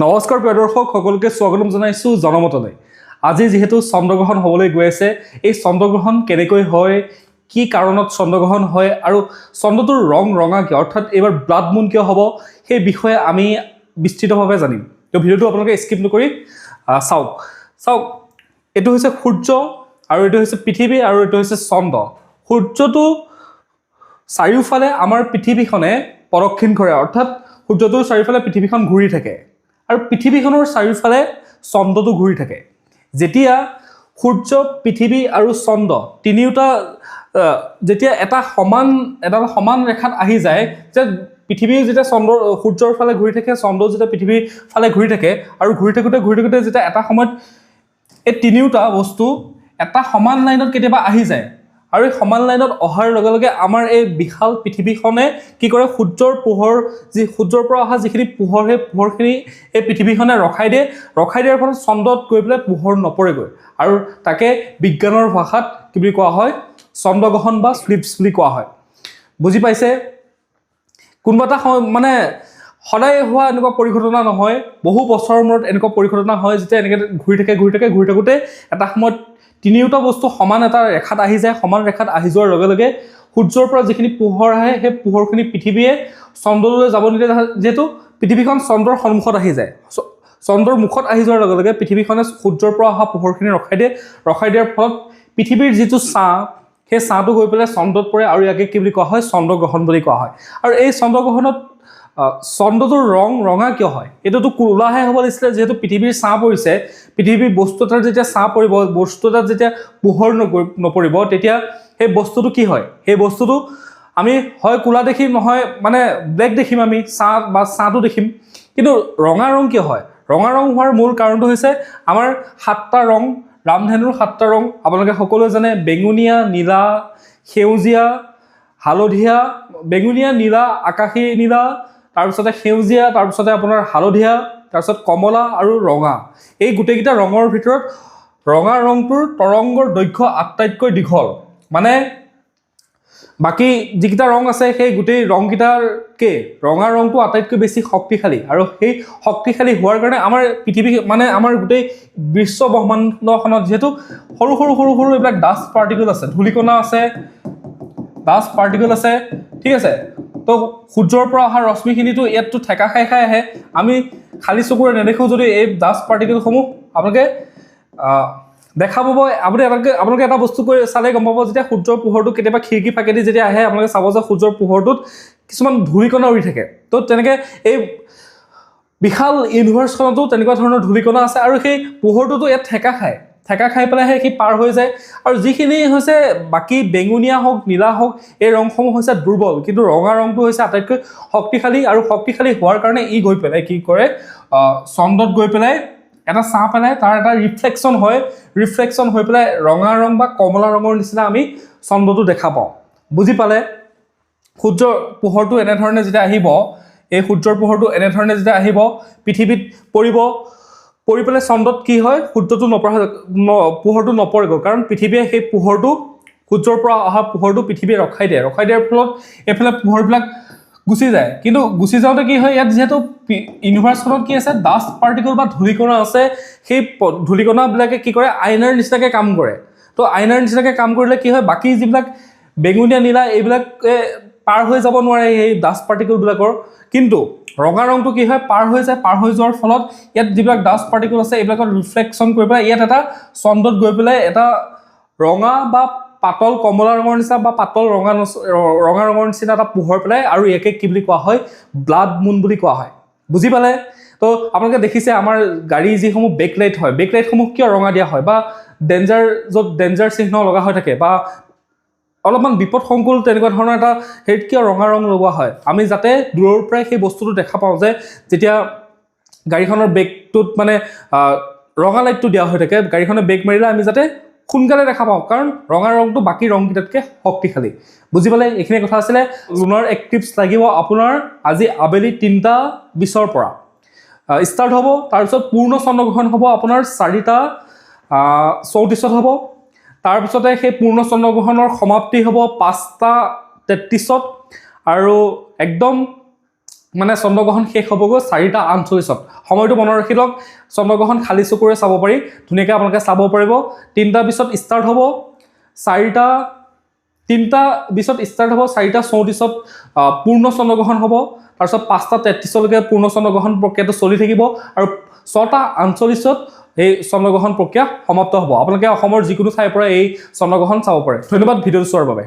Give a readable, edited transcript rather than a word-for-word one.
নমস্কাৰ প্ৰিয় দৰ্শক সকলোকে স্বাগতম জনাইছোঁ জনমতলৈ। আজি যিহেতু চন্দ্ৰগ্ৰহণ হ'বলৈ গৈ আছে, এই চন্দ্ৰগ্ৰহণ কেনেকৈ হয়, কি কাৰণত চন্দ্ৰগ্ৰহণ হয় আৰু চন্দ্ৰটোৰ ৰং ৰঙা কিয়, অৰ্থাৎ এইবাৰ ব্লাড মুন কিয় হ'ব, সেই বিষয়ে আমি বিস্তৃতভাৱে জানিম। তো ভিডিঅ'টো আপোনালোকে স্কিপ নকৰি চাওক। এইটো হৈছে সূৰ্য আৰু এইটো হৈছে পৃথিৱী আৰু এইটো হৈছে চন্দ্ৰ। সূৰ্যটো চাৰিওফালে আমাৰ পৃথিৱীখনে প্ৰদক্ষিণ কৰে, অৰ্থাৎ সূৰ্যটোৰ চাৰিওফালে পৃথিৱীখন ঘূৰি থাকে আৰু পৃথিৱীখনৰ চাৰিওফালে চন্দ্ৰটো ঘূৰি থাকে। যেতিয়া সূৰ্য, পৃথিৱী আৰু চন্দ্ৰ তিনিওটা যেতিয়া এডাল সমান ৰেখাত আহি যায়, যে পৃথিৱী যেতিয়া সূৰ্যৰ ফালে ঘূৰি থাকে, চন্দ্ৰ যেতিয়া পৃথিৱীৰ ফালে ঘূৰি থাকে আৰু ঘূৰি থাকোঁতে যেতিয়া এটা সময়ত এই তিনিওটা বস্তু এটা সমান লাইনত কেতিয়াবা আহি যায় আৰু এই সমান লাইনত অহাৰ লগে লগে আমাৰ এই বিশাল পৃথিৱীখনে কি কৰে, সূৰ্যৰ পৰা অহা যিখিনি পোহৰ, সেই পোহৰখিনি এই পৃথিৱীখনে ৰখাই দিয়াৰ ফলত চন্দ্ৰত গৈ পেলাই পোহৰ নপৰেগৈ আৰু তাকে বিজ্ঞানৰ ভাষাত কি বুলি কোৱা হয়, চন্দ্ৰগ্ৰহণ বা স্লিপছ বুলি কোৱা হয়। বুজি পাইছে? কোনোবা এটা মানে সদায় হোৱা এনেকুৱা পৰিঘটনা নহয়, বহু বছৰৰ মূৰত এনেকুৱা পৰিঘটনা হয়, যেতিয়া এনেকৈ ঘূৰি থাকোঁতে এটা সময়ত তিনিওটা বস্তু সমান এটা ৰেখাত আহি যায়। সমান ৰেখাত আহি যোৱাৰ লগে লগে সূৰ্যৰ পৰা যিখিনি পোহৰ আহে, সেই পোহৰখিনি পৃথিৱীয়ে চন্দ্ৰলৈ যাব নিদিয়ে, যিহেতু পৃথিৱীখন চন্দ্ৰৰ সন্মুখত আহি যায়। চন্দ্ৰৰ মুখত আহি যোৱাৰ লগে লগে পৃথিৱীখনে সূৰ্যৰ পৰা অহা পোহৰখিনি ৰখাই দিয়াৰ ফলত পৃথিৱীৰ যিটো ছাঁ, সেই ছাঁটো গৈ পেলাই চন্দ্ৰত পৰে আৰু ইয়াকে কি বুলি কোৱা হয়, চন্দ্ৰগ্ৰহণ বুলি কোৱা হয়। আৰু এই চন্দ্ৰগ্ৰহণত চন্দ্ৰটোৰ ৰং ৰঙা কিয় হয়? এইটোতো ক'লাহে হ'ব লাগিছিলে, যিহেতু পৃথিৱীৰ ছাঁ পৰিছে। পৃথিৱীৰ বস্তু এটাত যেতিয়া ছাঁ পৰিব, বস্তু এটাত যেতিয়া পোহৰ নপৰিব, তেতিয়া সেই বস্তুটো কি হয়, সেই বস্তুটো আমি হয় ক'লা দেখিম, নহয় মানে ব্লেক দেখিম, আমি ছাঁটো দেখিম। কিন্তু ৰঙা ৰং কিয় হয়? ৰঙা ৰং হোৱাৰ মূল কাৰণটো হৈছে আমাৰ 7টা ৰং, ৰামধেনুৰ 7টা ৰং আপোনালোকে সকলোৱে জানে। বেঙুনীয়া, নীলা, সেউজীয়া, হালধীয়া, বেঙুনীয়া, নীলা, আকাশী নীলা, তাৰপিছতে সেউজীয়া, তাৰপিছতে আপোনাৰ হালধীয়া, তাৰপিছত কমলা আৰু ৰঙা। এই গোটেইকেইটা ৰঙৰ ভিতৰত ৰঙা ৰংটোৰ তৰংগৰ দৈৰ্ঘ্য আটাইতকৈ দীঘল। মানে বাকী যিকেইটা ৰং আছে, সেই গোটেই ৰংকেইটাতকৈ ৰঙা ৰংটো আটাইতকৈ বেছি শক্তিশালী, আৰু সেই শক্তিশালী হোৱাৰ কাৰণে আমাৰ পৃথিৱী, মানে আমাৰ গোটেই বিশ্ব ব্ৰহ্মাণ্ডখনত যিহেতু সৰু এইবিলাক ডাষ্ট পাৰ্টিকল আছে, ধূলিকণা আছে, ডাষ্ট পাৰ্টিকল আছে, ঠিক আছে। তো সূৰ্যৰ পৰা অহা ৰশ্মিখিনিতো ইয়াততো ঠেকা খাই আহে, আমি খালী চকুৰে নেদেখোঁ। যদি এই ডাষ্ট পাৰ্টিকলসমূহ আপোনালোকে দেখা পাব, আপোনালোকে এটা বস্তু কৰি চালে গম পাব, যেতিয়া সূৰ্যৰ পোহৰটো কেতিয়াবা খিৰিকী ফাঁকেদি যেতিয়া আহে, আপোনালোকে চাব যে সূৰ্যৰ পোহৰটোত কিছুমান ধূলিকণা উৰি থাকে। তো তেনেকৈ এই বিশাল ইউনিভাৰ্চখনতো তেনেকুৱা ধৰণৰ ধূলিকণা আছে, আৰু সেই পোহৰটোতো ইয়াত ঠেকা খাই পেলাইহে সি পাৰ হৈ যায়। আৰু যিখিনি হৈছে বাকী বেঙুনীয়া হওক, নীলা হওক, এই ৰংসমূহ হৈছে দুৰ্বল, কিন্তু ৰঙা ৰংটো হৈছে আটাইতকৈ শক্তিশালী। আৰু শক্তিশালী হোৱাৰ কাৰণে ই গৈ পেলাই কি কৰে, চন্দ্ৰত গৈ পেলাই এটা ছাঁ পেলাই, তাৰ এটা ৰিফ্লেকশ্যন হৈ পেলাই ৰঙা ৰং বা কমলা ৰঙৰ নিচিনা আমি চন্দ্ৰটো দেখা পাওঁ। বুজি পালে? সূৰ্যৰ পোহৰটো এনেধৰণে যেতিয়া আহিব, এই সূৰ্যৰ পোহৰটো এনেধৰণে যেতিয়া আহিব, পৃথিৱীত পৰি পেলাই চন্দ্ৰত কি হয়, পোহৰটো নপৰেগৈ, কাৰণ পৃথিৱীয়ে সেই পোহৰটো, সূৰ্যৰ পৰা অহা পোহৰটো পৃথিৱীয়ে ৰখাই দিয়াৰ ফলত এইফালে পোহৰবিলাক গুচি যায়। কিন্তু গুচি যাওঁতে কি হয়, ইয়াত যিহেতু ইউনিভাৰ্চখনত কি আছে, ডাষ্ট পাৰ্টিকল বা ধূলিকণা আছে, সেই ধূলিকণাবিলাকে কি কৰে, আইনাৰ নিচিনাকৈ কাম কৰে। তো আইনাৰ নিচিনাকৈ কাম কৰিলে কি হয়, বাকী যিবিলাক বেঙুনীয়া, নীলা, এইবিলাকে পাৰ হৈ যাব নোৱাৰে এই ডাষ্ট পাৰ্টিকলবিলাকৰ। কিন্তু ৰঙা ৰংটো কি হয়, পাৰ হৈ যায়। পাৰ হৈ যোৱাৰ ফলত ইয়াত যিবিলাক ডাষ্ট পাৰ্টিকল আছে, এইবিলাকৰ ৰিফ্লেকশ্যন কৰি পেলাই ইয়াত এটা চন্দ্ৰত গৈ পেলাই এটা ৰঙা বা পাতল কমলা ৰঙৰ নিচিনা বা পাতল ৰঙা ৰঙৰ নিচিনা এটা পোহৰ পেলাই, আৰু ইয়াকে কি বুলি কোৱা হয়, ব্লাড মুন বুলি কোৱা হয়। বুজি পালে? তো আপোনালোকে দেখিছে আমাৰ গাড়ী যিসমূহ বেকলাইট হয়, বেকলাইটসমূহ কিয় ৰঙা দিয়া হয়, বা য'ত ডেঞ্জাৰ চিহ্ন লগা হৈ থাকে, বা অলপমান বিপদসংকুল তেনেকুৱা ধৰণৰ এটা হেৰিত কিয় ৰঙা ৰং লগোৱা হয়, আমি যাতে দূৰৰ পৰাই সেই বস্তুটো দেখা পাওঁ, যে যেতিয়া গাড়ীখনৰ ব্ৰেকটোত মানে ৰঙা লাইটটো দিয়া হৈ থাকে, গাড়ীখনে ব্ৰেক মাৰিলে আমি যাতে সোনকালে দেখা পাওঁ, কাৰণ ৰঙা ৰংটো বাকী ৰংকেইটাতকৈ শক্তিশালী। বুজি পালে? এইখিনি কথা আছিলে। লুনাৰ এক্লিপছ লাগিব আপোনাৰ আজি আবেলি 3:20 পৰা ষ্টাৰ্ট হ'ব। তাৰপিছত পূৰ্ণ চন্দ্ৰগ্ৰহণ হ'ব আপোনাৰ 4:34 হ'ব। তাৰপিছতে সেই পূৰ্ণ চন্দ্ৰগ্ৰহণৰ সমাপ্তি হ'ব 5:33, আৰু একদম মানে চন্দ্ৰগ্ৰহণ শেষ হ'বগৈ 4:48 সময়টো মনত ৰাখি লওক চন্দ্ৰগ্ৰহণ খালী চকুৰে চাব পাৰি ধুনীয়াকৈ আপোনালোকে চাব পাৰিব 3:20 ষ্টাৰ্ট হ'ব 3:20 ষ্টাৰ্ট হ'ব 4:34 পূৰ্ণ চন্দ্ৰগ্ৰহণ হ'ব তাৰপিছত 5:33লৈকে পূৰ্ণ চন্দ্ৰগ্ৰহণ প্ৰক্ৰিয়াটো চলি থাকিব আৰু 6:48 এই চন্দ্ৰগ্ৰহণ প্ৰক্ৰিয়া সমাপ্ত হ'ব আপোনালোকে অসমৰ যিকোনো ঠাইৰ পৰা এই চন্দ্ৰগ্ৰহণ চাব পাৰে ধন্যবাদ ভিডিঅ'টো চোৱাৰ বাবে